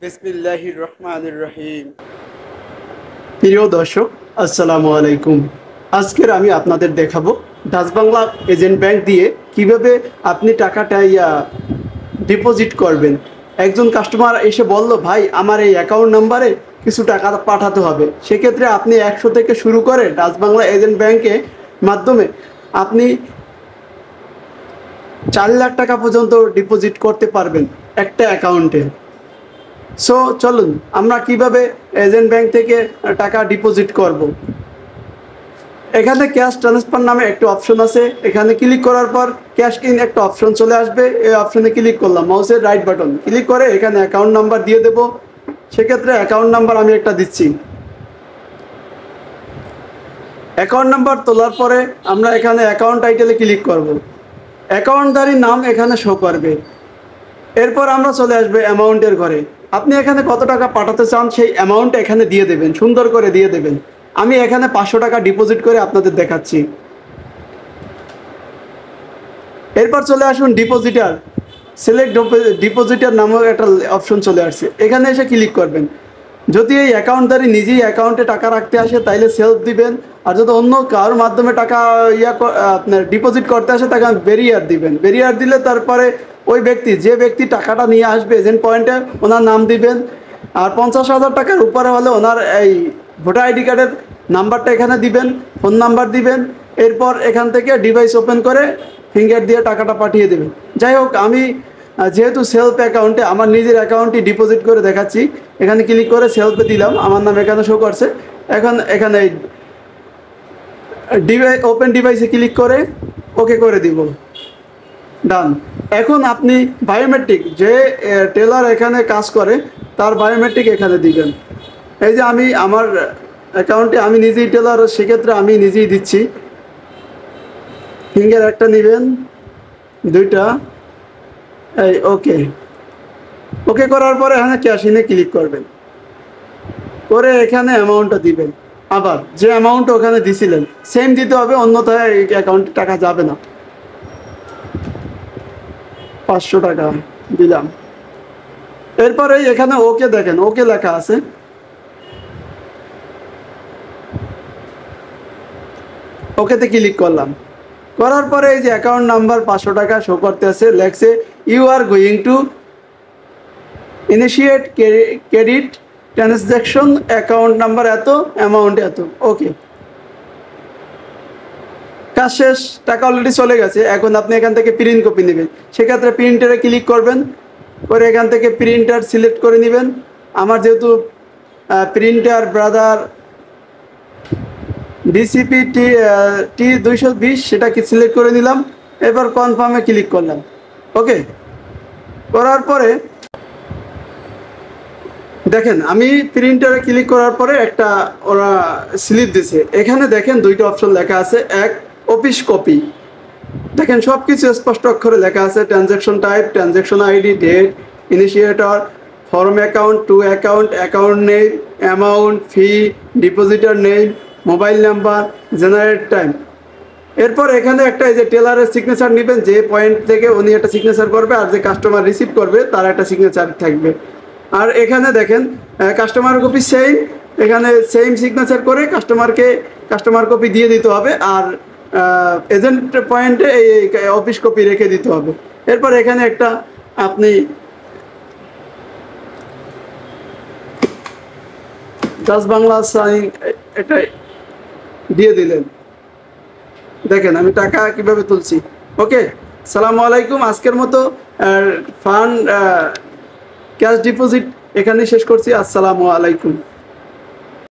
বিসমিল্লাহির রহমানির রহিম। প্রিয় দর্শক, আসসালামু আলাইকুম। আজকের আমি আপনাদের দেখাবো ডাচ বাংলা এজেন্ট ব্যাংক দিয়ে কিভাবে আপনি টাকাটা ডিপোজিট করবেন। একজন কাস্টমার এসে বলল, ভাই আমার এই অ্যাকাউন্ট নাম্বারে কিছু টাকা পাঠাতে হবে। সেক্ষেত্রে আপনি 100 থেকে শুরু করে ডাচ বাংলা এজেন্ট ব্যাংকে মাধ্যমে আপনি 4 লাখ টাকা পর্যন্ত ডিপোজিট করতে পারবেন একটা অ্যাকাউন্টে। সো চলুন আমরা কিভাবে এজেন্ট ব্যাংক থেকে টাকা ডিপোজিট করব। এখানে ক্যাশ ট্রান্সফার নামে একটা অপশন আছে, এখানে ক্লিক করার পর ক্যাশ ইন একটা অপশন চলে আসবে। এই অপশনে ক্লিক করলাম, মাউসের রাইট বাটন ক্লিক করে এখানে অ্যাকাউন্ট নাম্বার দিয়ে দেব। সেক্ষেত্রে অ্যাকাউন্ট নাম্বার আমি একটা দিচ্ছি। অ্যাকাউন্ট নাম্বার তোলার পরে আমরা এখানে অ্যাকাউন্ট টাইটেলে ক্লিক করব। অ্যাকাউন্টদারির নাম এখানে শো করবে। এরপর আমরা চলে আসবে অ্যামাউন্টের ঘরে। আপনি এখানে কত টাকা পাঠাতে চান সেই অ্যামাউন্ট এখানে দিয়ে দেবেন, সুন্দর করে দিয়ে দেবেন। আমি এখানে 500 টাকা ডিপোজিট করে আপনাদের দেখাচ্ছি। এরপর চলে আসুন ডিপোজিটার, সিলেক্ট ডিপোজিটার নামক একটা অপশন চলে আসছে, এখানে এসে ক্লিক করবেন। যদি এই অ্যাকাউন্টদারি নিজেই অ্যাকাউন্টে টাকা রাখতে আসে তাইলে সেলফ দিবেন, আর যদি অন্য কারোর মাধ্যমে টাকা আপনার ডিপোজিট করতে আসে তাকে বেরিয়ার দিবেন। বেরিয়ার দিলে তারপরে ওই ব্যক্তি, যে ব্যক্তি টাকাটা নিয়ে আসবে এজেন্ট পয়েন্টে, ওনার নাম দিবেন। আর 50,000 টাকার উপরে হলে ওনার এই ভোটার আইডি কার্ডের নাম্বারটা এখানে দিবেন, ফোন নাম্বার দিবেন। এরপর এখান থেকে ডিভাইস ওপেন করে ফিঙ্গার দিয়ে টাকাটা পাঠিয়ে দেবেন। যাই হোক, আমি যেহেতু সেলফ অ্যাকাউন্টে আমার নিজের অ্যাকাউন্টে ডিপোজিট করে দেখাচ্ছি, এখানে ক্লিক করে সেলফে দিলাম, আমার নাম এখানে শো করছে। এখন এখানে ওপেন ডিভাইসে ক্লিক করে ওকে করে দিব, ডান। এখন আপনি বায়োমেট্রিক, যে টেলার এখানে কাজ করে তার বায়োমেট্রিক এখানে দিবেন। এই যে আমি আমার অ্যাকাউন্টে আমি নিজেই টেলার, সেক্ষেত্রে আমি নিজেই দিচ্ছি। ফিঙ্গার একটা নেবেন, 2টা, এই ওকে। ওকে করার পরে এখানে ক্যাশ ইনে ক্লিক করবেন, করে এখানে অ্যামাউন্টটা দিবেন। আবার যে অ্যামাউন্ট ওখানে দিছিলেন সেম দিতে হবে, অন্যথায় এই অ্যাকাউন্টে টাকা যাবে না। 500 টাকা দিলাম। এরপরে এখানে ওকে দেখেন, ওকে লেখা আছে। ওকেতে ক্লিক করলাম, করার পরে এই যে অ্যাকাউন্ট নাম্বার 500 টাকা শো করতে আছে, লেখছে you are going to initiate credit transaction, account number এত, অ্যামাউন্ট এত। ওকে, কাজ শেষ, টাকা অলরেডি চলে গেছে। এখন আপনি এখান থেকে প্রিন্ট কপি নেবেন, সেক্ষেত্রে প্রিন্টারে ক্লিক করবেন, করে এখান থেকে প্রিন্টার সিলেক্ট করে নেবেন। আমার যেহেতু প্রিন্টার ব্রাদার ডিসিপি T220, সেটাকে সিলেক্ট করে নিলাম। এবার কনফার্মে ক্লিক করলাম, ওকে করার পরে দেখেন আমি প্রিন্টারে ক্লিক করার পরে একটা ওরা স্লিপ দিছে। এখানে দেখেন 2টা অপশন লেখা আছে, এক অফিস কপি। দেখেন সব কিছু স্পষ্ট অক্ষরে লেখা আছে, transaction type, transaction ID, date, initiator, from account, to account, account name, amount, fee, depositor name, mobile number, generate time. এরপর এখানে একটা এই যে টেলারের সিগনেচার নেবেন, যে পয়েন্ট থেকে উনি একটা সিগনেচার করবে, আর যে কাস্টমার রিসিভ করবে তার একটা সিগনেচার থাকবে। আর এখানে দেখেন কাস্টমার কপি সেম, এখানে সেম সিগনেচার করে কাস্টমার কপি দিয়ে দিতে হবে। আর এজেন্ট পয়েন্টে এই অফিস কপি রেখে দিতে হবে। এরপর এখানে একটা আপনি ডাচ বাংলা সাইন এটা দিয়ে দিলেন। দেখেন আমি টাকা কিভাবে তুলছি। ওকে, সালামু আলাইকুম। আজকের মতো ফান্ড ক্যাশ ডিপোজিট এখানে শেষ করছি। আসসালামু আলাইকুম।